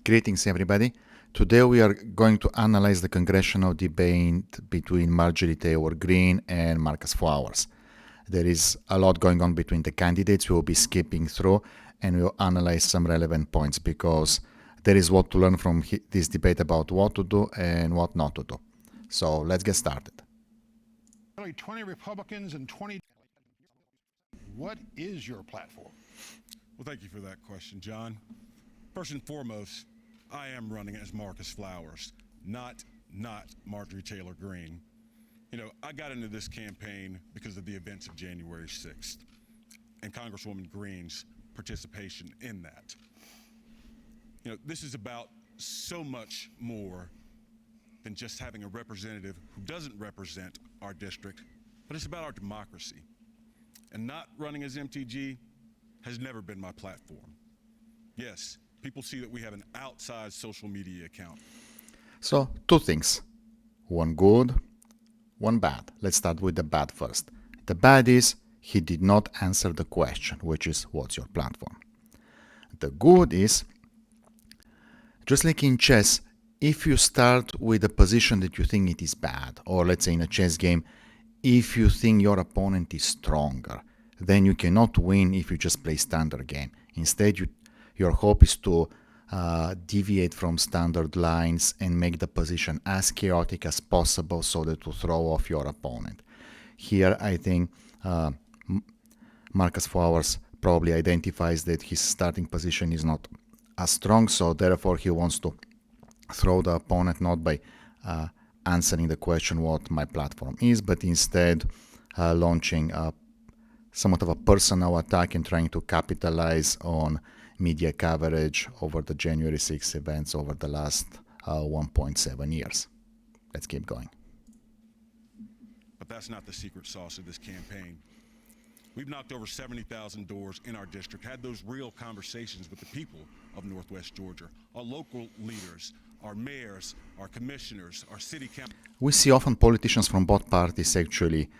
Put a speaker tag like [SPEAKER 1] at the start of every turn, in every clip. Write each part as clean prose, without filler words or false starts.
[SPEAKER 1] Greetings, everybody. Today we are going to analyze the congressional debate between Marjorie Taylor Greene and Marcus Flowers. There is a lot going on between the candidates. We will be skipping through and we'll analyze some relevant points because there is what to learn from this debate about what to do and what not to do. So let's get started.
[SPEAKER 2] 20 Republicans and 20. What is your platform?
[SPEAKER 3] Well, thank you for that question, John. First and foremost, I am running as Marcus Flowers, not Marjorie Taylor Greene. You know, I got into this campaign because of the events of January 6th and Congresswoman Greene's participation in that. You know, this is about so much more than just having a representative who doesn't represent our district, but it's about our democracy. And not running as MTG has never been my platform. Yes, people see that we have an outsized social media account.
[SPEAKER 1] So, two things. One good, one bad. Let's start with the bad first. The bad is he did not answer the question, which is, what's your platform? The good is, just like in chess, if you start with a position that you think it is bad, or let's say in a chess game, if you think your opponent is stronger, then you cannot win if you just play standard game. Instead, your hope is to deviate from standard lines and make the position as chaotic as possible so that to throw off your opponent. Here, I think Marcus Flowers probably identifies that his starting position is not as strong, so therefore he wants to throw the opponent not by answering the question what my platform is, but instead launching somewhat of a personal attack and trying to capitalize on media coverage over the January 6th events over the last 1.7 years. Let's keep going.
[SPEAKER 3] But that's not the secret sauce of this campaign. We've knocked over 70,000 doors in our district, had those real conversations with the people of Northwest Georgia, our local leaders, our mayors, our commissioners, our city council.
[SPEAKER 1] We see often politicians from both parties actually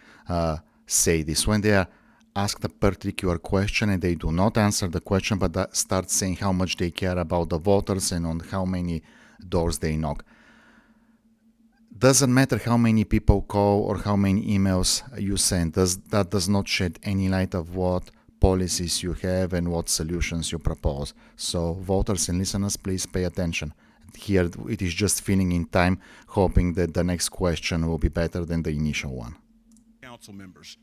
[SPEAKER 1] say this when they are asked a particular question and they do not answer the question but start saying how much they care about the voters and on how many doors they knock. Doesn't matter how many people call or how many emails you send. That does not shed any light of what policies you have and what solutions you propose. So voters and listeners, please pay attention. Here it is just filling in time, hoping that the next question will be better than the initial one.
[SPEAKER 3] Council members,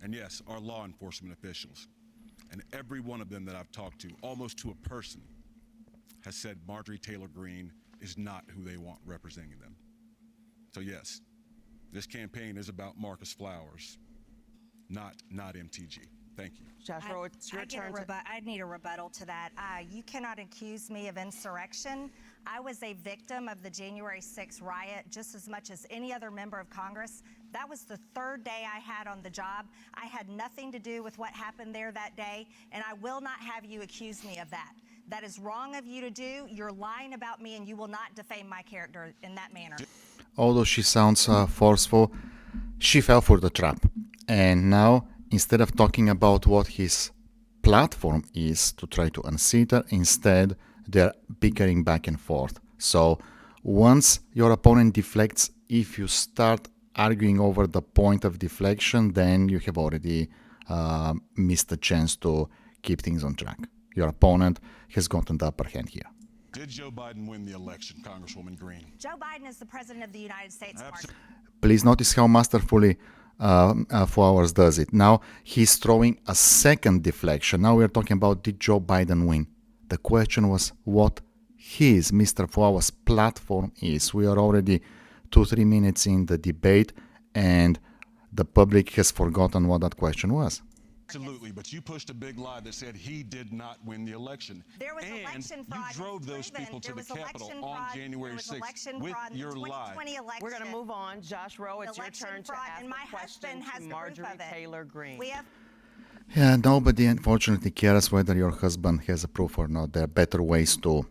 [SPEAKER 3] and yes, our law enforcement officials, and every one of them that I've talked to, almost to a person, has said Marjorie Taylor Greene is not who they want representing them. So yes, this campaign is about Marcus Flowers, not MTG. Thank you.
[SPEAKER 4] Joshua, it's your turn.
[SPEAKER 5] I need a rebuttal to that. You cannot accuse me of insurrection. I was a victim of the January 6th riot just as much as any other member of Congress. That was the third day I had on the job. I had nothing to do with what happened there that day, and I will not have you accuse me of that. That is wrong of you to do. You're lying about me, and you will not defame my character in that manner.
[SPEAKER 1] Although she sounds forceful, she fell for the trap. And now, instead of talking about what his platform is to try to unseat her, instead they're bickering back and forth. So once your opponent deflects, if you start arguing over the point of deflection, then you have already missed the chance to keep things on track. Your opponent has gotten the upper hand here.
[SPEAKER 3] Did Joe Biden win the election, Congresswoman Greene?
[SPEAKER 5] Joe Biden is the president of the United States.
[SPEAKER 1] Please notice how masterfully Flowers does it. Now he's throwing a second deflection. Now we're talking about, did Joe Biden win? The question was what his, Mr. Flowers' platform is. We are already 2-3 minutes in the debate and the public has forgotten what that question was.
[SPEAKER 3] Absolutely, but you pushed a big lie that said he did not win the election.
[SPEAKER 5] There was election fraud.
[SPEAKER 3] You drove those people to the Capitol on January 6th with your lie.
[SPEAKER 4] We're going to move on. Josh Rowe, it's your turn to ask
[SPEAKER 5] and my
[SPEAKER 4] a question
[SPEAKER 5] husband has
[SPEAKER 4] to
[SPEAKER 5] the proof
[SPEAKER 4] Marjorie
[SPEAKER 5] of it.
[SPEAKER 4] Taylor Greene.
[SPEAKER 1] Yeah, nobody unfortunately cares whether your husband has a proof or not. There are better ways to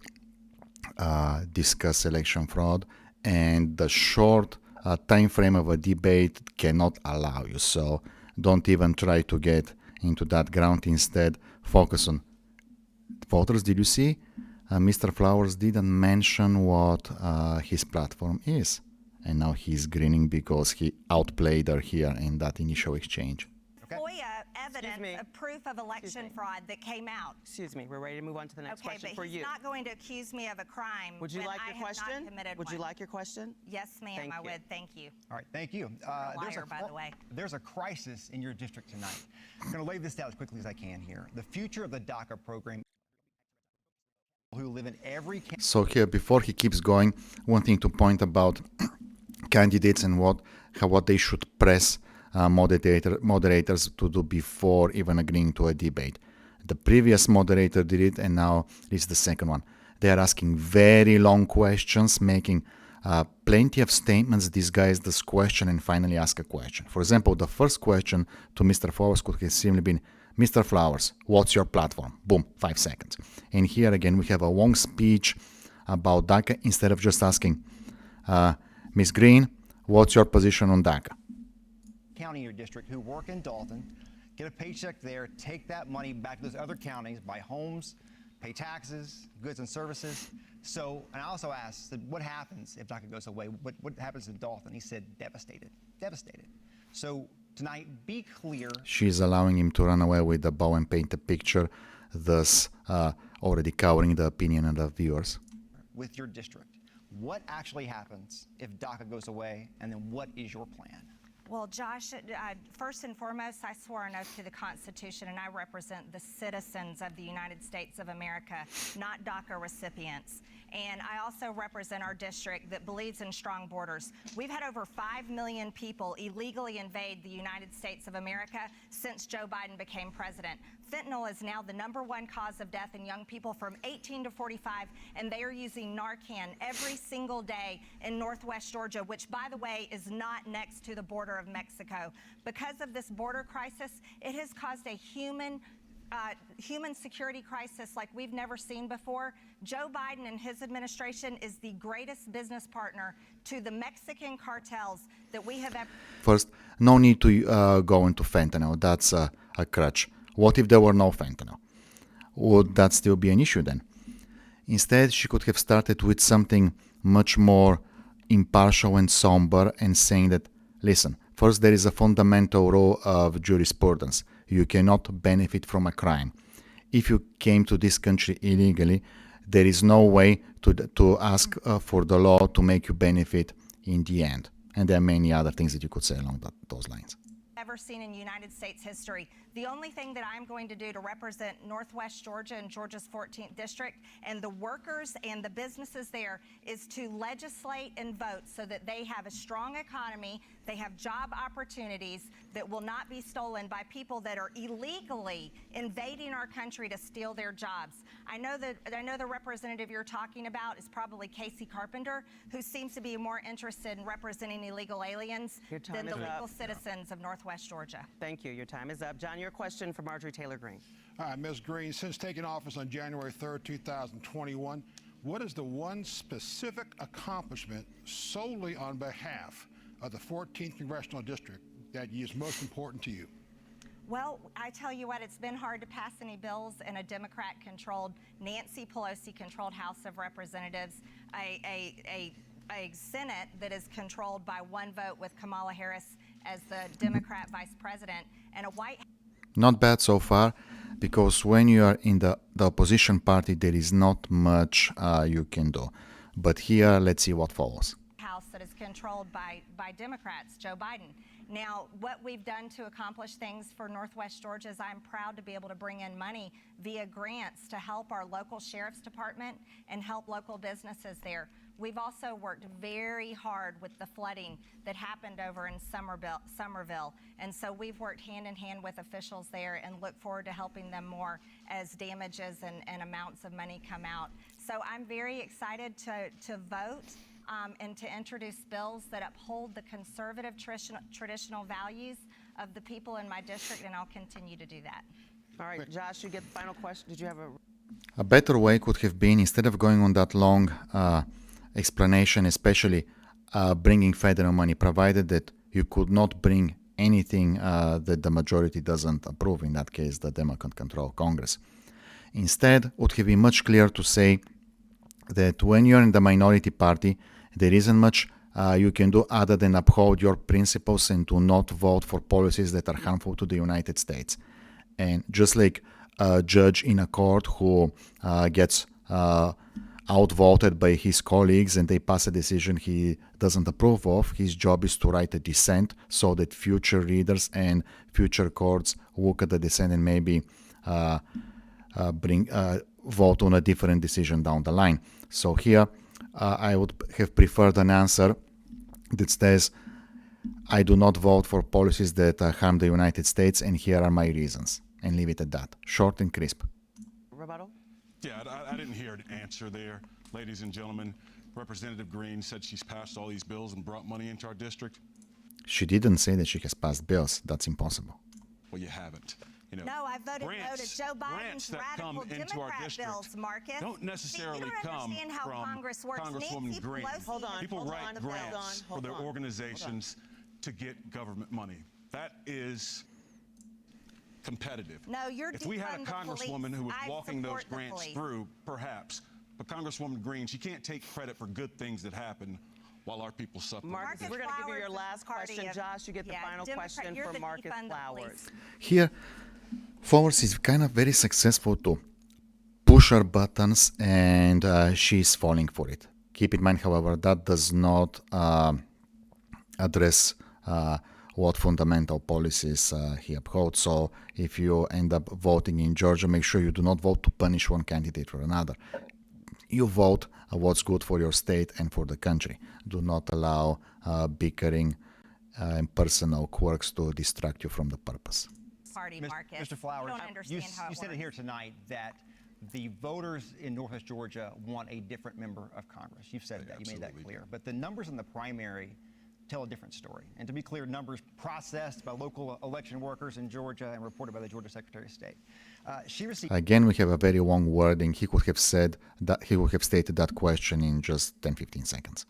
[SPEAKER 1] discuss election fraud, and the short time frame of a debate cannot allow you. So don't even try to get into that ground. Instead, focus on voters. Did you see Mr. Flowers didn't mention what his platform is. And now he's grinning because he outplayed her here in that initial exchange.
[SPEAKER 5] FOIA evidence
[SPEAKER 4] me.
[SPEAKER 5] of proof of election fraud that came out.
[SPEAKER 4] Excuse me, we're ready to move on to the next
[SPEAKER 5] Okay,
[SPEAKER 4] question
[SPEAKER 5] but
[SPEAKER 4] for
[SPEAKER 5] he's
[SPEAKER 4] you.
[SPEAKER 5] not going to accuse me of a crime
[SPEAKER 4] Would you
[SPEAKER 5] when
[SPEAKER 4] like
[SPEAKER 5] I
[SPEAKER 4] your
[SPEAKER 5] have
[SPEAKER 4] question?
[SPEAKER 5] not committed
[SPEAKER 4] Would you
[SPEAKER 5] one.
[SPEAKER 4] like your question?
[SPEAKER 5] Yes, ma'am,
[SPEAKER 4] Thank
[SPEAKER 5] I
[SPEAKER 4] you.
[SPEAKER 5] would. Thank you.
[SPEAKER 6] All right, thank you.
[SPEAKER 5] a liar, by the way.
[SPEAKER 6] There's a crisis in your district tonight. I'm going to lay this out as quickly as I can here. The future of the DACA program, who live in every county.
[SPEAKER 1] So here, before he keeps going, one thing to point about candidates and what they should press moderators to do before even agreeing to a debate. The previous moderator did it, and now this is the second one. They are asking very long questions, making plenty of statements, disguise this question, and finally ask a question. For example, the first question to Mr. Flowers could have simply been, Mr. Flowers, what's your platform? Boom, 5 seconds. And here again, we have a long speech about DACA instead of just asking, Ms. Greene, what's your position on DACA?
[SPEAKER 6] County in your district who work in Dalton, get a paycheck there, take that money back to those other counties, buy homes, pay taxes, goods and services. So, and I also asked, said, what happens if DACA goes away? What happens in Dalton? He said, devastated, devastated. So tonight, be clear.
[SPEAKER 1] She's allowing him to run away with the bow and paint a picture, thus already covering the opinion of the viewers.
[SPEAKER 6] With your district, what actually happens if DACA goes away, and then what is your plan?
[SPEAKER 5] Well, Josh, first and foremost, I swore an oath to the Constitution, and I represent the citizens of the United States of America, not DACA recipients. And I also represent our district that believes in strong borders. We've had over 5 million people illegally invade the United States of America since Joe Biden became president. Fentanyl is now the #1 cause of death in young people from 18 to 45, and they are using Narcan every single day in Northwest Georgia, which, by the way, is not next to the border of Mexico. Because of this border crisis, it has caused a human security crisis like we've never seen before. Joe Biden and his administration is the greatest business partner to the Mexican cartels that we have ever.
[SPEAKER 1] First, no need to go into fentanyl. That's a crutch. What if there were no fentanyl? Would that still be an issue then? Instead, she could have started with something much more impartial and somber and saying that, listen, first there is a fundamental rule of jurisprudence. You cannot benefit from a crime. If you came to this country illegally, there is no way to ask for the law to make you benefit in the end. And there are many other things that you could say along those lines.
[SPEAKER 5] Ever seen in United States history. The only thing that I'm going to do to represent Northwest Georgia and Georgia's 14th district and the workers and the businesses there is to legislate and vote so that they have a strong economy, they have job opportunities that will not be stolen by people that are illegally invading our country to steal their jobs. I know the representative you're talking about is probably Casey Carpenter, who seems to be more interested in representing illegal aliens than the legal citizens of Northwest Georgia.
[SPEAKER 4] Thank you. Your time is up. John, your question for Marjorie Taylor Greene.
[SPEAKER 2] All right, Ms. Greene, since taking office on January 3rd, 2021, what is the one specific accomplishment solely on behalf of the 14th Congressional District that is most important to you?
[SPEAKER 5] Well, I tell you what, it's been hard to pass any bills in a Democrat-controlled, Nancy Pelosi-controlled House of Representatives, a Senate that is controlled by one vote with Kamala Harris as the Democrat vice president, and a White House.
[SPEAKER 1] Not bad so far, because when you are in the opposition party, there is not much you can do. But here, let's see what follows.
[SPEAKER 5] House that is controlled by Democrats, Joe Biden. Now, what we've done to accomplish things for Northwest Georgia is I'm proud to be able to bring in money via grants to help our local sheriff's department and help local businesses there. We've also worked very hard with the flooding that happened over in Somerville. And so we've worked hand in hand with officials there and look forward to helping them more as damages and amounts of money come out. So I'm very excited to vote and to introduce bills that uphold the conservative traditional values of the people in my district, and I'll continue to do that.
[SPEAKER 4] All right, Josh, you get the final question. Did you have
[SPEAKER 1] A better way could have been, instead of going on that long explanation, especially bringing federal money, provided that you could not bring anything that the majority doesn't approve, in that case the Democrat control Congress. Instead, it would have been much clearer to say, that when you're in the minority party, there isn't much you can do other than uphold your principles and to not vote for policies that are harmful to the United States. And just like a judge in a court who gets outvoted by his colleagues and they pass a decision he doesn't approve of, his job is to write a dissent so that future readers and future courts look at the dissent and maybe vote on a different decision down the line. So here I would have preferred an answer that says, I do not vote for policies that harm the United States, and here are my reasons, and leave it at that. Short and crisp.
[SPEAKER 4] Rebuttal?
[SPEAKER 3] Yeah, I didn't hear an answer there. Ladies and gentlemen, Representative Greene said she's passed all these bills and brought money into our district.
[SPEAKER 1] She didn't say that she has passed bills. That's impossible.
[SPEAKER 3] Well, you haven't. You know,
[SPEAKER 5] No, I voted no to Joe Biden's
[SPEAKER 3] that come
[SPEAKER 5] radical
[SPEAKER 3] into our
[SPEAKER 5] Democrat
[SPEAKER 3] district
[SPEAKER 5] bills, Marcus.
[SPEAKER 3] don't necessarily
[SPEAKER 5] See, you don't
[SPEAKER 3] come
[SPEAKER 5] understand how
[SPEAKER 3] from
[SPEAKER 5] Congress works.
[SPEAKER 3] Congresswoman
[SPEAKER 5] Nancy
[SPEAKER 3] Greene.
[SPEAKER 5] Pelosi
[SPEAKER 4] Hold on,
[SPEAKER 3] People
[SPEAKER 4] hold
[SPEAKER 3] write
[SPEAKER 4] on,
[SPEAKER 3] grants
[SPEAKER 4] hold
[SPEAKER 3] for their
[SPEAKER 4] on.
[SPEAKER 3] organizations to get government money. That is competitive.
[SPEAKER 5] No, you're
[SPEAKER 3] If we had a
[SPEAKER 5] defund the
[SPEAKER 3] congresswoman
[SPEAKER 5] police.
[SPEAKER 3] who was
[SPEAKER 5] I
[SPEAKER 3] walking those
[SPEAKER 5] support the
[SPEAKER 3] grants
[SPEAKER 5] police.
[SPEAKER 3] through, perhaps, but Congresswoman Greene, she can't take credit for good things that happen while our people suffer.
[SPEAKER 4] Marcus,
[SPEAKER 5] Marcus
[SPEAKER 4] we're going to give you your
[SPEAKER 5] Flowers
[SPEAKER 4] last
[SPEAKER 5] is party
[SPEAKER 4] question.
[SPEAKER 5] of-
[SPEAKER 4] Josh, you get the
[SPEAKER 5] yeah,
[SPEAKER 4] final
[SPEAKER 5] Democrat,
[SPEAKER 4] question
[SPEAKER 5] you're
[SPEAKER 4] for
[SPEAKER 5] the
[SPEAKER 4] Marcus
[SPEAKER 5] defund the
[SPEAKER 4] Flowers.
[SPEAKER 5] police.
[SPEAKER 1] Here, Flowers is kind of very successful to push her buttons, and she's falling for it. Keep in mind, however, that does not address what fundamental policies he upholds. So if you end up voting in Georgia, make sure you do not vote to punish one candidate or another. You vote what's good for your state and for the country. Do not allow bickering and personal quirks to distract you from the purpose.
[SPEAKER 5] Party, Marcus.
[SPEAKER 6] Mr. Flowers,
[SPEAKER 5] You don't understand how
[SPEAKER 6] you
[SPEAKER 5] it
[SPEAKER 6] said it
[SPEAKER 5] works.
[SPEAKER 6] here tonight that the voters in Northwest Georgia want a different member of Congress. You've said that. You made that
[SPEAKER 3] absolutely
[SPEAKER 6] clear. But the numbers in the primary tell a different story. And to be clear, numbers processed by local election workers in Georgia and reported by the Georgia Secretary of State. She received
[SPEAKER 1] Again, we have a very long wording. He could have said that he would have stated that question in just 10-15 seconds.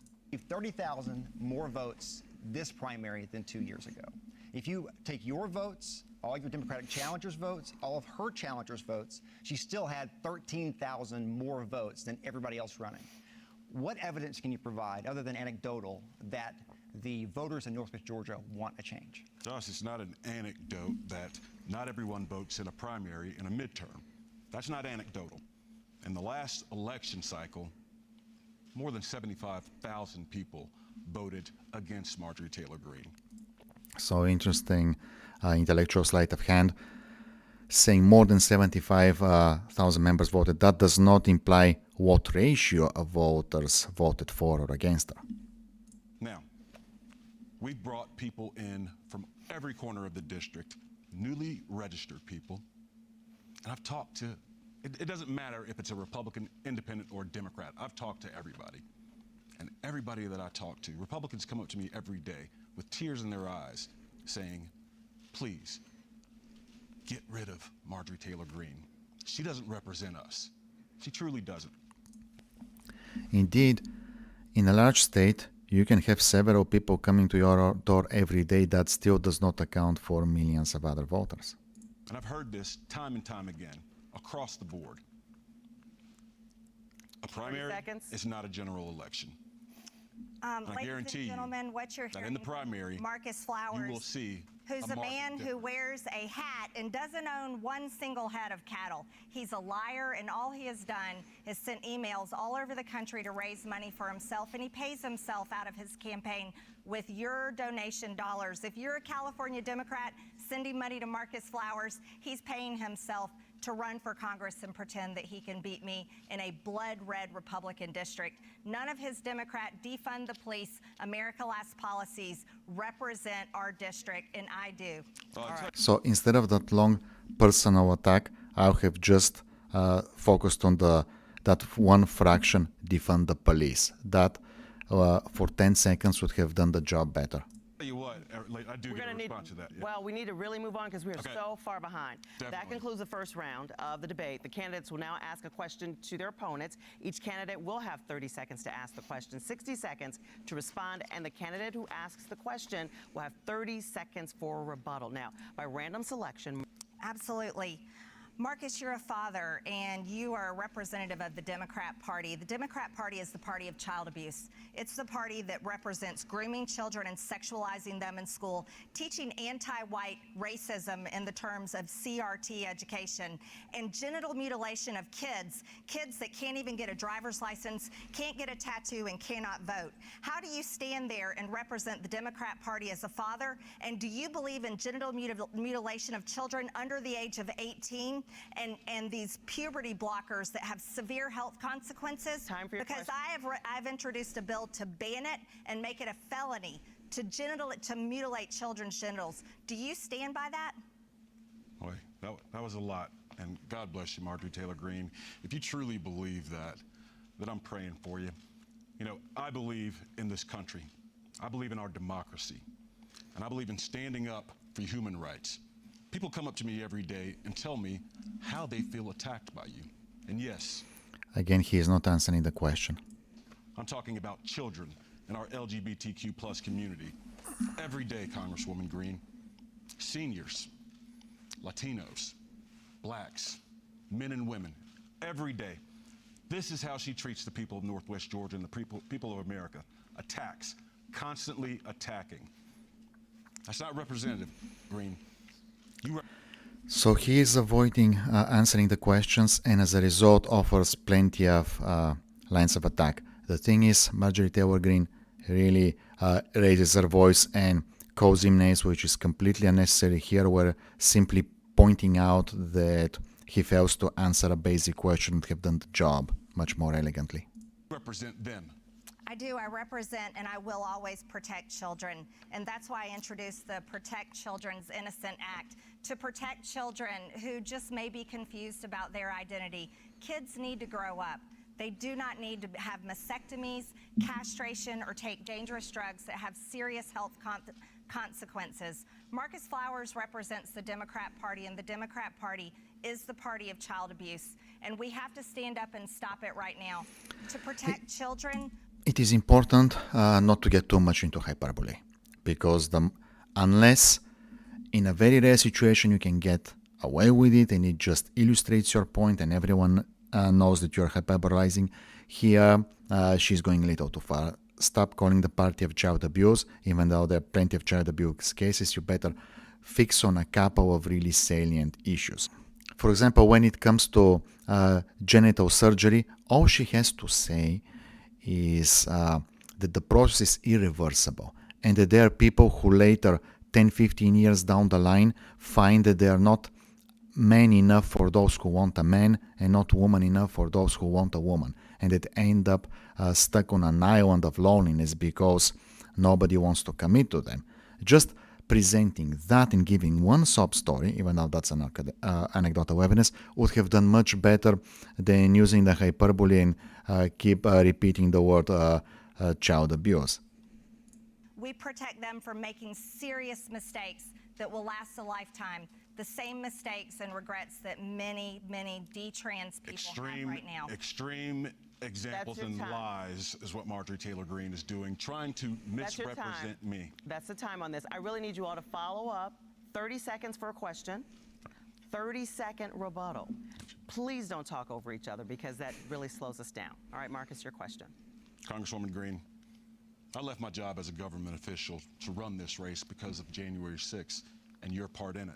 [SPEAKER 6] 30,000 more votes this primary than 2 years ago. If you take your votes, all your Democratic challengers' votes, all of her challengers' votes, she still had 13,000 more votes than everybody else running. What evidence can you provide, other than anecdotal, that the voters in Northwest Georgia want a change?
[SPEAKER 3] Josh, it's not an anecdote that not everyone votes in a primary and a midterm. That's not anecdotal. In the last election cycle, more than 75,000 people voted against Marjorie Taylor Greene.
[SPEAKER 1] So interesting intellectual sleight of hand. Saying more than 75,000 members voted, that does not imply what ratio of voters voted for or against her.
[SPEAKER 3] Now, we've brought people in from every corner of the district, newly registered people, and I've talked to, it doesn't matter if it's a Republican, Independent, or Democrat. I've talked to everybody. And everybody that I talk to, Republicans come up to me every day with tears in their eyes saying, please, get rid of Marjorie Taylor Greene. She doesn't represent us. She truly doesn't.
[SPEAKER 1] Indeed, in a large state, you can have several people coming to your door every day. That still does not account for millions of other voters.
[SPEAKER 3] And I've heard this time and time again, across the board. A primary
[SPEAKER 4] seconds.
[SPEAKER 3] is not a general election. I
[SPEAKER 5] Ladies
[SPEAKER 3] guarantee
[SPEAKER 5] and
[SPEAKER 3] you
[SPEAKER 5] gentlemen, what you're
[SPEAKER 3] that
[SPEAKER 5] hearing
[SPEAKER 3] in the
[SPEAKER 5] from
[SPEAKER 3] primary,
[SPEAKER 5] Marcus Flowers,
[SPEAKER 3] you will see
[SPEAKER 5] who's a
[SPEAKER 3] marked
[SPEAKER 5] man who
[SPEAKER 3] difference.
[SPEAKER 5] wears a hat and doesn't own one single head of cattle. He's a liar, and all he has done is sent emails all over the country to raise money for himself, and he pays himself out of his campaign with your donation dollars. If you're a California Democrat sending money to Marcus Flowers, he's paying himself to run for Congress and pretend that he can beat me in a blood-red Republican district. None of his Democrat defund the police, America Last policies represent our district, and I do.
[SPEAKER 1] So instead of that long personal attack, I have just focused on that one fraction, defund the police. That for 10 seconds would have done the job better.
[SPEAKER 3] Tell you what, I do
[SPEAKER 4] We're
[SPEAKER 3] get a
[SPEAKER 4] going to need,
[SPEAKER 3] response to that. Yeah.
[SPEAKER 4] well, we need to really move on because we are
[SPEAKER 3] Okay.
[SPEAKER 4] so far behind. That
[SPEAKER 3] Definitely.
[SPEAKER 4] concludes the first round of the debate. The candidates will now ask a question to their opponents. Each candidate will have 30 seconds to ask the question, 60 seconds to respond, and the candidate who asks the question will have 30 seconds for rebuttal. Now, by random selection,
[SPEAKER 5] Absolutely. Marcus, you're a father, and you are a representative of the Democrat Party. The Democrat Party is the party of child abuse. It's the party that represents grooming children and sexualizing them in school, teaching anti-white racism in the terms of CRT education, and genital mutilation of kids that can't even get a driver's license, can't get a tattoo, and cannot vote. How do you stand there and represent the Democrat Party as a father? And do you believe in genital mutilation of children under the age of 18? And these puberty blockers that have severe health consequences?
[SPEAKER 4] Time for your
[SPEAKER 5] because
[SPEAKER 4] question.
[SPEAKER 5] I've introduced a bill to ban it and make it a felony to mutilate children's genitals. Do you stand by that?
[SPEAKER 3] Boy, that was a lot. And God bless you, Marjorie Taylor Greene. If you truly believe that I'm praying for you. You know, I believe in this country. I believe in our democracy. And I believe in standing up for human rights. People come up to me every day and tell me how they feel attacked by you. And yes,
[SPEAKER 1] Again, he is not answering the question.
[SPEAKER 3] I'm talking about children in our LGBTQ plus community. Every day, Congresswoman Greene, seniors, Latinos, blacks, men and women, every day. This is how she treats the people of Northwest Georgia and the people of America. Attacks, constantly attacking. That's not representative, Greene.
[SPEAKER 1] So he is avoiding answering the questions, and as a result offers plenty of lines of attack. The thing is, Marjorie Taylor Greene really raises her voice and calls him names, which is completely unnecessary. Here we're simply pointing out that he fails to answer a basic question and have done the job much more elegantly.
[SPEAKER 3] Represent them.
[SPEAKER 5] I do. I represent and I will always protect children. And that's why I introduced the Protect Children's Innocent Act, to protect children who just may be confused about their identity. Kids need to grow up. They do not need to have mastectomies, castration, or take dangerous drugs that have serious health consequences. Marcus Flowers represents the Democrat Party, and the Democrat Party is the party of child abuse. And we have to stand up and stop it right now. To protect children,
[SPEAKER 1] it is important not to get too much into hyperbole, because unless in a very rare situation you can get away with it and it just illustrates your point and everyone knows that you're hyperbolizing, here she's going a little too far. Stop calling the party of child abuse. Even though there are plenty of child abuse cases, you better fix on a couple of really salient issues. For example, when it comes to genital surgery, all she has to say is that the process is irreversible and that there are people who later, 10-15 years down the line, find that they are not man enough for those who want a man and not woman enough for those who want a woman, and that end up stuck on an island of loneliness because nobody wants to commit to them. Just presenting that and giving one sob story, even though that's an anecdotal evidence, would have done much better than using the hyperbole and keep repeating the word child abuse.
[SPEAKER 5] we protect them from making serious mistakes that will last a lifetime. The same mistakes and regrets that many, many detrans people have right now.
[SPEAKER 3] Extreme examples and lies is what Marjorie Taylor Greene is doing, trying to misrepresent me.
[SPEAKER 4] That's the time on this. I really need you all to follow up. 30 seconds for a question. 30-second rebuttal. Please don't talk over each other because that really slows us down. All right, Marcus, your question.
[SPEAKER 3] Congresswoman Greene, I left my job as a government official to run this race because of January 6th and your part in it.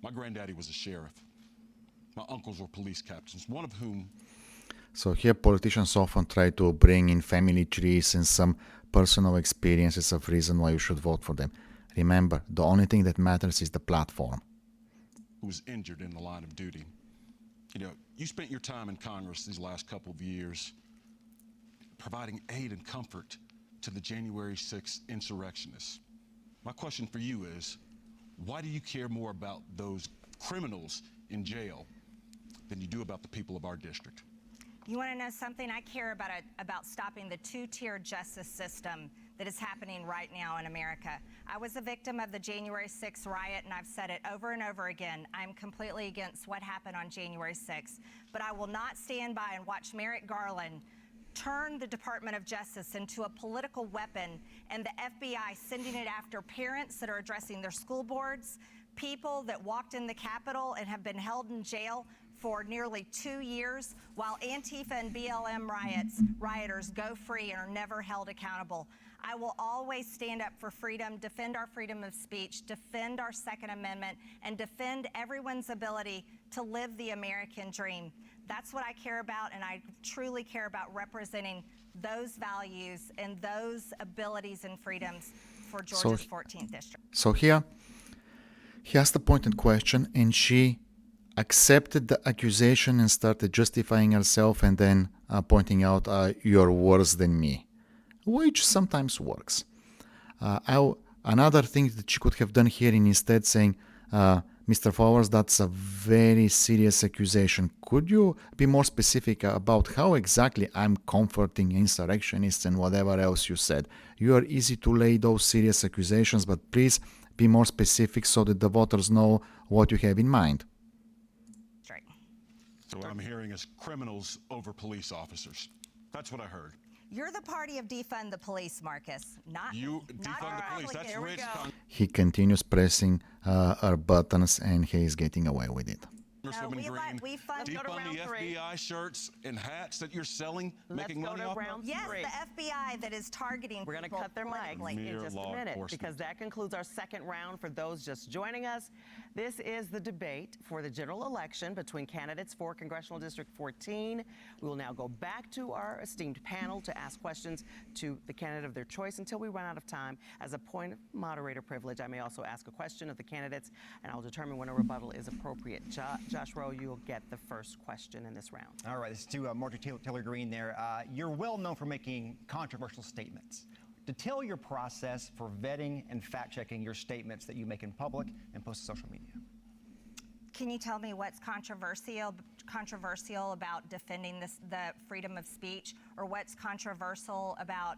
[SPEAKER 3] My granddaddy was a sheriff. My uncles were police captains, one of whom...
[SPEAKER 1] So here politicians often try to bring in family trees and some personal experiences of reason why you should vote for them. Remember, the only thing that matters is the platform.
[SPEAKER 3] Who was injured in the line of duty. You know, you spent your time in Congress these last couple of years providing aid and comfort to the January 6th insurrectionists. My question for you is, why do you care more about those criminals in jail than you do about the people of our district?
[SPEAKER 5] You want to know something? I care about stopping the two-tier justice system that is happening right now in America. I was a victim of the January 6th riot, and I've said it over and over again. I'm completely against what happened on January 6th. But I will not stand by and watch Merrick Garland turn the Department of Justice into a political weapon and the FBI sending it after parents that are addressing their school boards, people that walked in the Capitol and have been held in jail for nearly 2 years, while Antifa and BLM rioters go free and are never held accountable. I will always stand up for freedom, defend our freedom of speech, defend our Second Amendment, and defend everyone's ability to live the American dream. That's what I care about, and I truly care about representing those values and those abilities and freedoms for Georgia's 14th district.
[SPEAKER 1] So here, he asked a pointed question, and she accepted the accusation and started justifying herself and then pointing out, you're worse than me, which sometimes works. Another thing that she could have done here in instead saying, Mr. Flowers, that's a very serious accusation. Could you be more specific about how exactly I'm comforting insurrectionists and whatever else you said? You are easy to lay those serious accusations, but please be more specific so that the voters know what you have in mind.
[SPEAKER 5] Right.
[SPEAKER 3] So what I'm hearing is criminals over police officers. That's what I heard.
[SPEAKER 5] You're the party of defund the police, Marcus. Not
[SPEAKER 3] You
[SPEAKER 5] not
[SPEAKER 3] defund the police.
[SPEAKER 5] Republicans.
[SPEAKER 3] That's
[SPEAKER 5] Here we
[SPEAKER 3] rich.
[SPEAKER 5] go.
[SPEAKER 1] He continues pressing her buttons, and he is getting away with it.
[SPEAKER 3] Congresswoman Greene,
[SPEAKER 5] we fund.
[SPEAKER 4] Let's go to
[SPEAKER 3] defund
[SPEAKER 4] round
[SPEAKER 3] the
[SPEAKER 4] three.
[SPEAKER 3] FBI shirts and hats that you're selling,
[SPEAKER 4] Let's
[SPEAKER 3] making
[SPEAKER 4] go
[SPEAKER 3] money
[SPEAKER 4] to
[SPEAKER 3] off
[SPEAKER 4] round
[SPEAKER 3] of?
[SPEAKER 5] Yes,
[SPEAKER 4] three.
[SPEAKER 5] the FBI that is targeting.
[SPEAKER 4] We're going to
[SPEAKER 5] people
[SPEAKER 4] cut their mics
[SPEAKER 5] politically.
[SPEAKER 3] Mere
[SPEAKER 4] in just a
[SPEAKER 3] law
[SPEAKER 4] minute
[SPEAKER 3] enforcement.
[SPEAKER 4] because that concludes our second round for those just joining us. This is the debate for the general election between candidates for Congressional District 14. We will now go back to our esteemed panel to ask questions to the candidate of their choice until we run out of time. As a point of moderator privilege, I may also ask a question of the candidates, and I'll determine when a rebuttal is appropriate. Josh Rowe, you'll get the first question in this round.
[SPEAKER 6] All right, this is to Marjorie Taylor Greene there. You're well known for making controversial statements. Detail your process for vetting and fact-checking your statements that you make in public and post to social media.
[SPEAKER 5] Can you tell me what's controversial about defending the freedom of speech, or what's controversial about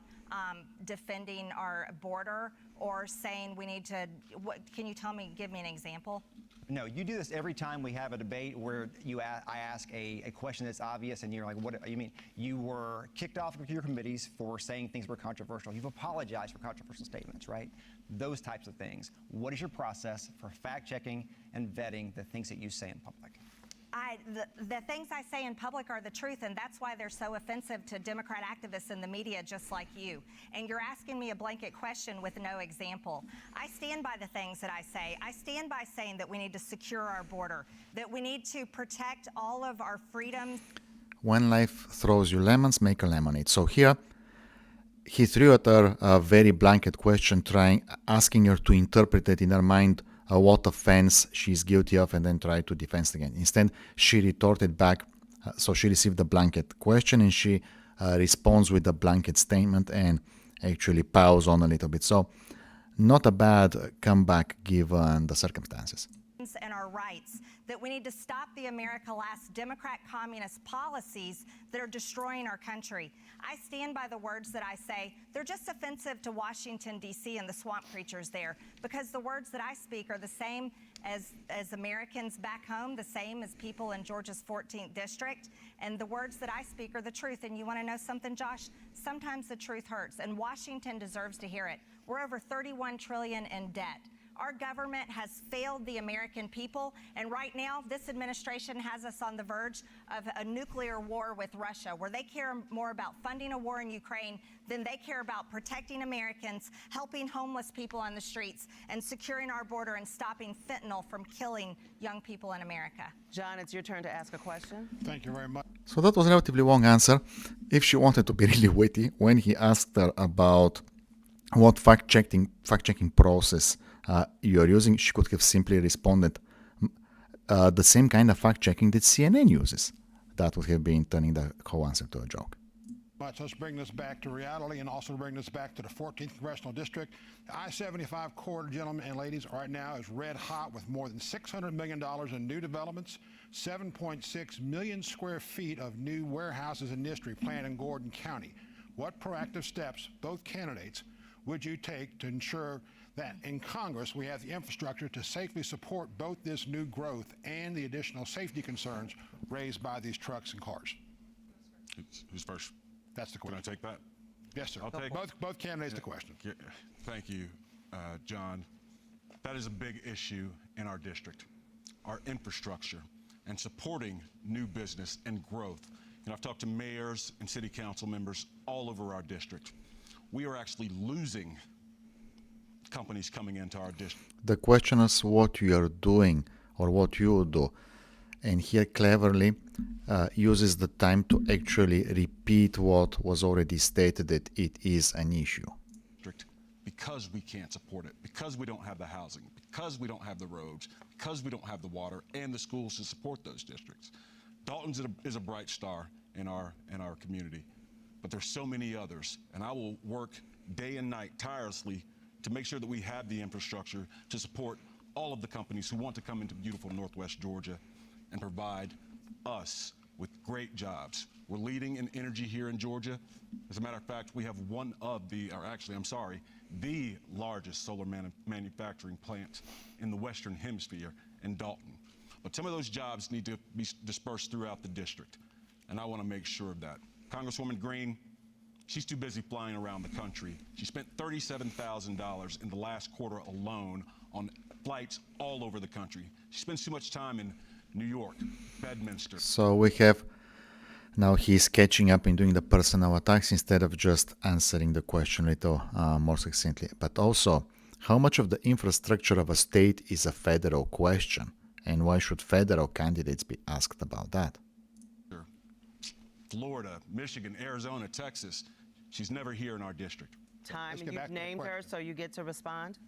[SPEAKER 5] defending our border, or saying we need to? Can you give me an example?
[SPEAKER 6] No, you do this every time we have a debate where I ask a question that's obvious, and you're like, what you mean? You were kicked off of your committees for saying things were controversial. You've apologized for controversial statements, right? Those types of things. What is your process for fact-checking and vetting the things that you say in public?
[SPEAKER 5] The things I say in public are the truth, and that's why they're so offensive to Democrat activists in the media just like you. And you're asking me a blanket question with no example. I stand by the things that I say. I stand by saying that we need to secure our border, that we need to protect all of our freedoms.
[SPEAKER 1] When life throws you lemons, make a lemonade. So here, he threw at her a very blanket question, asking her to interpret it in her mind what offense she's guilty of, and then try to defend again. Instead, she retorted back, so she received the blanket question, and she responds with a blanket statement and actually piles on a little bit. So not a bad comeback given the circumstances.
[SPEAKER 5] And our rights, that we need to stop the America Last Democrat communist policies that are destroying our country. I stand by the words that I say. They're just offensive to Washington, D.C. and the swamp creatures there, because the words that I speak are the same as Americans back home, the same as people in Georgia's 14th district, and the words that I speak are the truth. And you want to know something, Josh? Sometimes the truth hurts, and Washington deserves to hear it. We're over $31 trillion in debt. Our government has failed the American people, and right now, this administration has us on the verge of a nuclear war with Russia, where they care more about funding a war in Ukraine than they care about protecting Americans, helping homeless people on the streets, and securing our border and stopping fentanyl from killing young people in America.
[SPEAKER 4] John, it's your turn to ask a question.
[SPEAKER 2] Thank you very much.
[SPEAKER 1] So that was a relatively long answer. If she wanted to be really witty, when he asked her about what fact-checking process you're using, she could have simply responded the same kind of fact-checking that CNN uses. That would have been turning the whole answer to a joke.
[SPEAKER 2] Let's bring this back to reality and also bring this back to the 14th Congressional District. The I-75 corridor, gentlemen and ladies, right now is red hot with more than $600 million in new developments, 7.6 million square feet of new warehouses and industry planned in Gordon County. What proactive steps, both candidates, would you take to ensure that in Congress we have the infrastructure to safely support both this new growth and the additional safety concerns raised by these trucks and cars?
[SPEAKER 3] Who's first?
[SPEAKER 2] That's the
[SPEAKER 3] Can I
[SPEAKER 2] question.
[SPEAKER 3] take that?
[SPEAKER 2] Yes, sir.
[SPEAKER 3] I'll take
[SPEAKER 2] Both candidates the question.
[SPEAKER 3] Yeah, thank you, John. That is a big issue in our district, our infrastructure and supporting new business and growth. And I've talked to mayors and city council members all over our district. We are actually losing companies coming into our district.
[SPEAKER 1] The question is what you are doing or what you do. And here cleverly uses the time to actually repeat what was already stated, that it is an issue.
[SPEAKER 3] Because we can't support it, because we don't have the housing, because we don't have the roads, because we don't have the water and the schools to support those districts. Dalton is a bright star in our community, but there's so many others, and I will work day and night tirelessly to make sure that we have the infrastructure to support all of the companies who want to come into beautiful Northwest Georgia and provide us with great jobs. We're leading in energy here in Georgia. As a matter of fact, we have the largest solar manufacturing plant in the Western Hemisphere in Dalton. But some of those jobs need to be dispersed throughout the district, and I want to make sure of that. Congresswoman Greene, she's too busy flying around the country. She spent $37,000 in the last quarter alone on flights all over the country. She spends too much time in New York, Bedminster.
[SPEAKER 1] So we have now he's catching up in doing the personal attacks instead of just answering the question a little more succinctly. But also, how much of the infrastructure of a state is a federal question? And why should federal candidates be asked about that?
[SPEAKER 3] Florida, Michigan, Arizona, Texas. She's never here in our district.
[SPEAKER 4] Time, and you've named her, so you get to respond.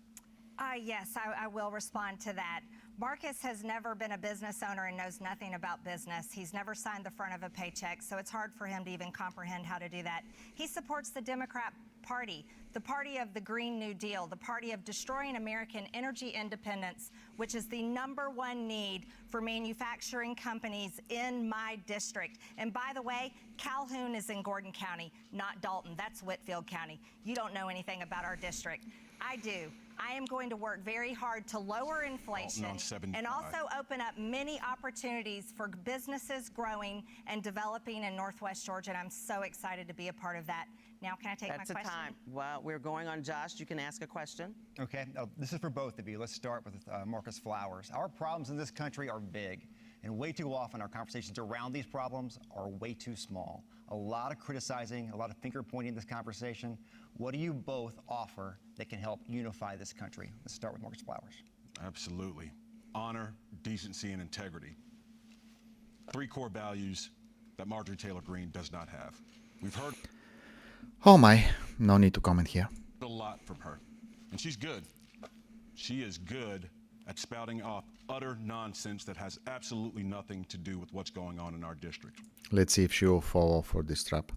[SPEAKER 5] Yes, I will respond to that. Marcus has never been a business owner and knows nothing about business. He's never signed the front of a paycheck, so it's hard for him to even comprehend how to do that. He supports the Democrat Party, the party of the Green New Deal, the party of destroying American energy independence, which is the #1 need for manufacturing companies in my district. And by the way, Calhoun is in Gordon County, not Dalton. That's Whitfield County. You don't know anything about our district. I do. I am going to work very hard to lower inflation and also open up many opportunities for businesses growing and developing in Northwest Georgia, and I'm so excited to be a part of that. Now, can I take my question?
[SPEAKER 4] That's the time. Well, we're going on Josh. You can ask a question.
[SPEAKER 6] Okay, this is for both of you. Let's start with Marcus Flowers. Our problems in this country are big, and way too often our conversations around these problems are way too small. A lot of criticizing, a lot of finger pointing in this conversation. What do you both offer that can help unify this country? Let's start with Marcus Flowers.
[SPEAKER 3] Absolutely. Honor, decency, and integrity. 3 core values that Marjorie Taylor Greene does not have. We've heard
[SPEAKER 1] Oh my, no need to comment here.
[SPEAKER 3] a lot from her, and she's good. She is good at spouting off utter nonsense that has absolutely nothing to do with what's going on in our district.
[SPEAKER 1] Let's see if she will fall for this trap.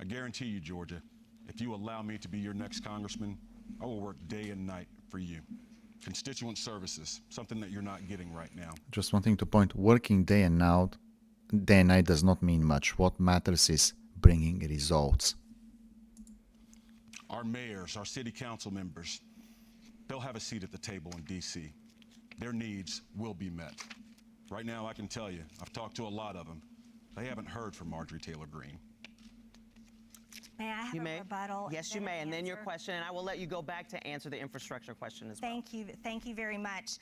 [SPEAKER 3] I guarantee you, Georgia, if you allow me to be your next congressman, I will work day and night for you. Constituent services, something that you're not getting right now.
[SPEAKER 1] Just wanting to point, working day and night does not mean much. What matters is bringing results.
[SPEAKER 3] Our mayors, our city council members, they'll have a seat at the table in D.C. Their needs will be met. Right now, I can tell you, I've talked to a lot of them. They haven't heard from Marjorie Taylor Greene.
[SPEAKER 5] May I have a rebuttal?
[SPEAKER 4] Yes, you may, and then your question, and I will let you go back to answer the infrastructure question as well.
[SPEAKER 5] Thank you very much.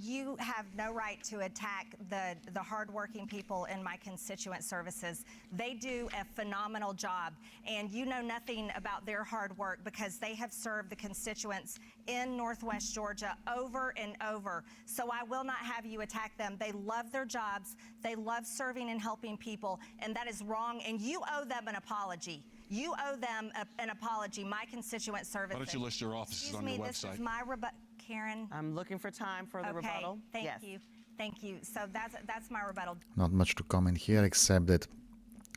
[SPEAKER 5] You have no right to attack the hardworking people in my constituent services. They do a phenomenal job, and you know nothing about their hard work because they have served the constituents in Northwest Georgia over and over. So I will not have you attack them. They love their jobs. They love serving and helping people, and that is wrong, and you owe them an apology. You owe them an apology, my constituent services.
[SPEAKER 3] Why don't you list your offices on your website?
[SPEAKER 5] This is my rebuttal. Karen?
[SPEAKER 4] I'm looking for time for the rebuttal.
[SPEAKER 5] Thank you. Thank you. So that's my rebuttal.
[SPEAKER 1] Not much to comment here, except that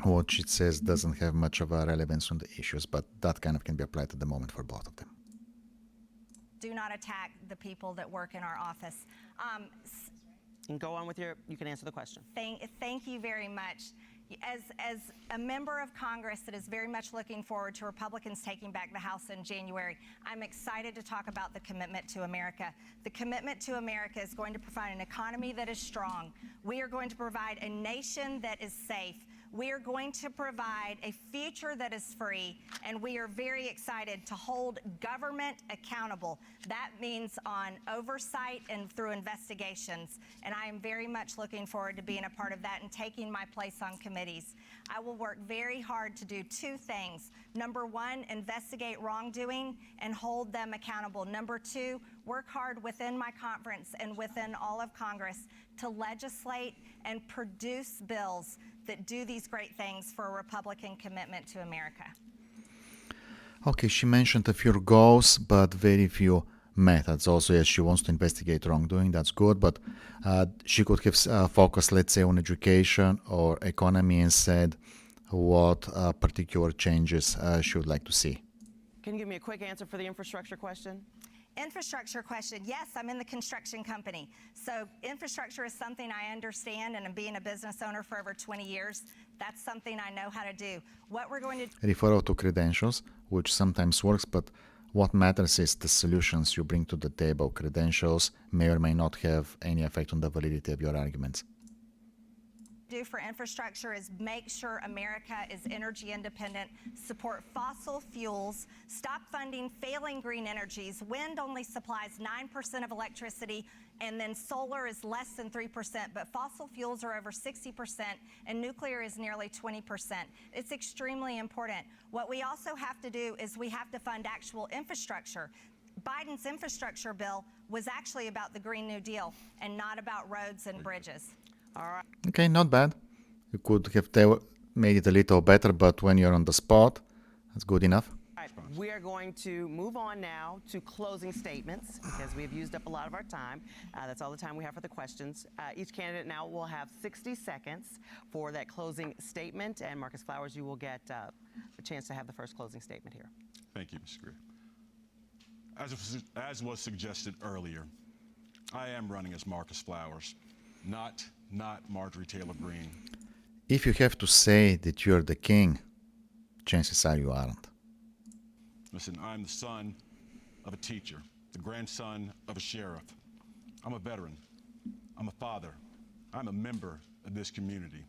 [SPEAKER 1] what she says doesn't have much of a relevance on the issues, but that kind of can be applied at the moment for both of them.
[SPEAKER 5] Do not attack the people that work in our office.
[SPEAKER 4] And go on with you can answer the question.
[SPEAKER 5] Thank you very much. As a member of Congress that is very much looking forward to Republicans taking back the House in January, I'm excited to talk about the commitment to America. The commitment to America is going to provide an economy that is strong. We are going to provide a nation that is safe. We are going to provide a future that is free, and we are very excited to hold government accountable. That means on oversight and through investigations, and I am very much looking forward to being a part of that and taking my place on committees. I will work very hard to do two things. Number one, investigate wrongdoing and hold them accountable. Number two, work hard within my conference and within all of Congress to legislate and produce bills that do these great things for a Republican commitment to America.
[SPEAKER 1] Okay, she mentioned a few goals, but very few methods. Also, yes, she wants to investigate wrongdoing. That's good, but she could have focused, let's say, on education or economy and said what particular changes she would like to see.
[SPEAKER 4] Can you give me a quick answer for the infrastructure question?
[SPEAKER 5] Infrastructure question. Yes, I'm in the construction company. So infrastructure is something I understand, and being a business owner for over 20 years, that's something I know how to do. What we're going to
[SPEAKER 1] Referral to credentials, which sometimes works, but what matters is the solutions you bring to the table. Credentials may or may not have any effect on the validity of your arguments.
[SPEAKER 5] do for infrastructure is make sure America is energy independent, support fossil fuels, stop funding failing green energies. Wind only supplies 9% of electricity, and then solar is less than 3%, but fossil fuels are over 60%, and nuclear is nearly 20%. It's extremely important. What we also have to do is we have to fund actual infrastructure. Biden's infrastructure bill was actually about the Green New Deal and not about roads and bridges.
[SPEAKER 4] All right.
[SPEAKER 1] Okay, not bad. You could have made it a little better, but when you're on the spot, that's good enough.
[SPEAKER 4] All right, we are going to move on now to closing statements because we've used up a lot of our time. That's all the time we have for the questions. Each candidate now will have 60 seconds for that closing statement. And Marcus Flowers, you will get a chance to have the first closing statement here.
[SPEAKER 3] Thank you, Ms. Greene. As was suggested earlier, I am running as Marcus Flowers, not Marjorie Taylor Greene.
[SPEAKER 1] If you have to say that you're the king, chances are you aren't.
[SPEAKER 3] Listen, I'm the son of a teacher, the grandson of a sheriff. I'm a veteran. I'm a father. I'm a member of this community.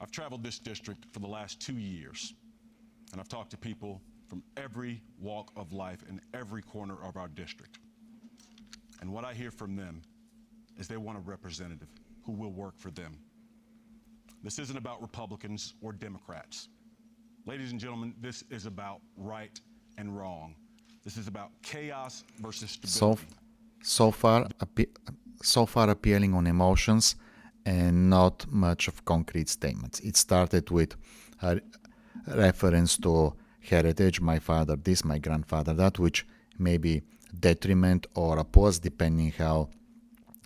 [SPEAKER 3] I've traveled this district for the last 2 years, and I've talked to people from every walk of life in every corner of our district. And what I hear from them is they want a representative who will work for them. This isn't about Republicans or Democrats. Ladies and gentlemen, this is about right and wrong. This is about chaos versus stability.
[SPEAKER 1] So far appealing on emotions and not much of concrete statements. It started with a reference to heritage, my father this, my grandfather that, which may be detriment or a plus depending how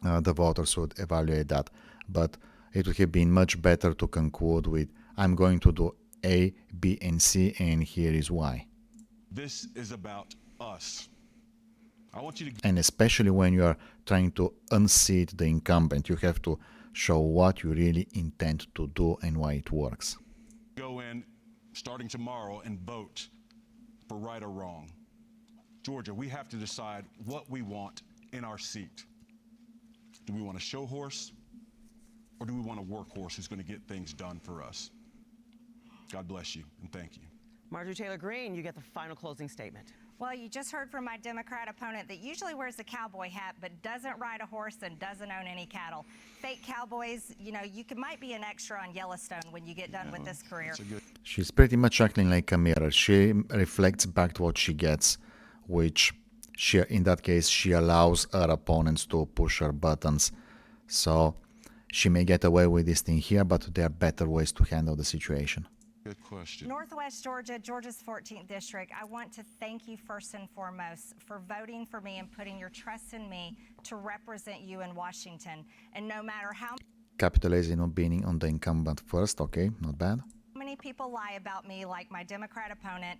[SPEAKER 1] the voters would evaluate that. But it would have been much better to conclude with, I'm going to do A, B, and C, and here is why.
[SPEAKER 3] This is about us. I want you to
[SPEAKER 1] And especially when you are trying to unseat the incumbent, you have to show what you really intend to do and why it works.
[SPEAKER 3] go in starting tomorrow and vote for right or wrong. Georgia, we have to decide what we want in our seat. Do we want a show horse, or do we want a workhorse who's going to get things done for us? God bless you, and thank you.
[SPEAKER 4] Marjorie Taylor Greene, you get the final closing statement.
[SPEAKER 5] Well, you just heard from my Democrat opponent that usually wears a cowboy hat but doesn't ride a horse and doesn't own any cattle. Fake cowboys, you know, might be an extra on Yellowstone when you get done with this career.
[SPEAKER 1] She's pretty much acting like a mirror. She reflects back to what she gets, which in that case, she allows her opponents to push her buttons. So she may get away with this thing here, but there are better ways to handle the situation.
[SPEAKER 3] Good question.
[SPEAKER 5] Northwest Georgia, Georgia's 14th district, I want to thank you first and foremost for voting for me and putting your trust in me to represent you in Washington. And no matter how
[SPEAKER 1] Capitalizing on being on the incumbent first, okay, not bad.
[SPEAKER 5] many people lie about me, like my Democrat opponent,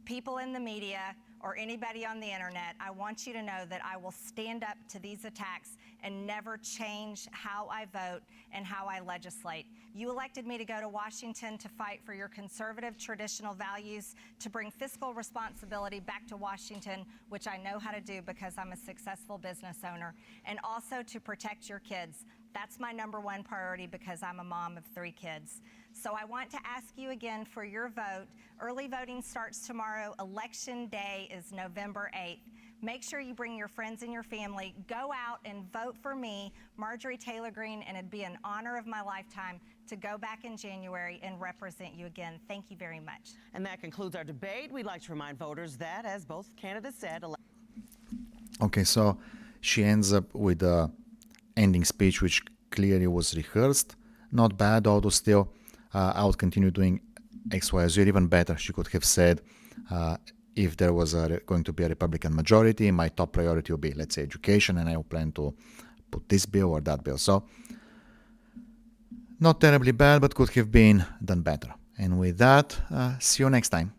[SPEAKER 5] people in the media, or anybody on the internet, I want you to know that I will stand up to these attacks and never change how I vote and how I legislate. You elected me to go to Washington to fight for your conservative traditional values, to bring fiscal responsibility back to Washington, which I know how to do because I'm a successful business owner, and also to protect your kids. That's my number one priority because I'm a mom of 3 kids. So I want to ask you again for your vote. Early voting starts tomorrow. Election day is November 8th. Make sure you bring your friends and your family. Go out and vote for me, Marjorie Taylor Greene, and it'd be an honor of my lifetime to go back in January and represent you again. Thank you very much.
[SPEAKER 4] And that concludes our debate. We'd like to remind voters that, as both candidates said,
[SPEAKER 1] Okay, so she ends up with a ending speech which clearly was rehearsed. Not bad, although still I would continue doing X, Y, Z. Even better, she could have said, if there was going to be a Republican majority, my top priority would be, let's say, education, and I will plan to put this bill or that bill. So, not terribly bad, but could have been done better. And with that, see you next time.